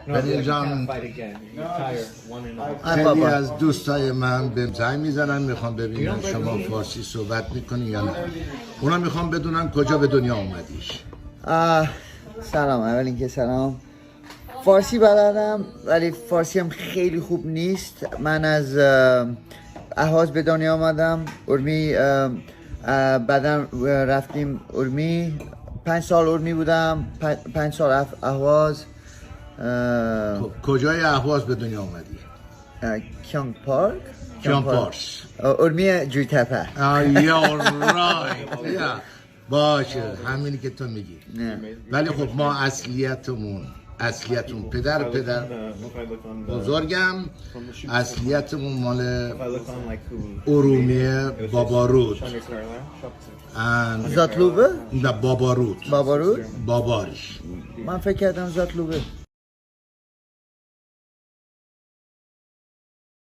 دنیل جان خیلی از دوستای من به زنگ میزنن میخوام ببینن شما فارسی صحبت میکنی یا نه. اونا میخوام بدونن کجا به دنیا اومدیش. سلام، اول اینکه سلام. فارسی بلدم ولی فارسی هم خیلی خوب نیست. من از اهواز به دنیا آمدم، ارمی. بعدا رفتیم ارمی، 5 سال ارمی بودم، 5 سال اهواز. خب کجای اهواز به دنیا اومدی؟ کیانگ پارک؟ کیانگ پارس، ارمی جویتپه. باشه همینی که تو میگی. ولی خب ما اصلیتون پدر بزرگم اصلیتمون مال ارومیه بابارود. زاتلوبه؟ نه بابارود. باباریش؟ باباریش. من فکر کردم زاتلوبه.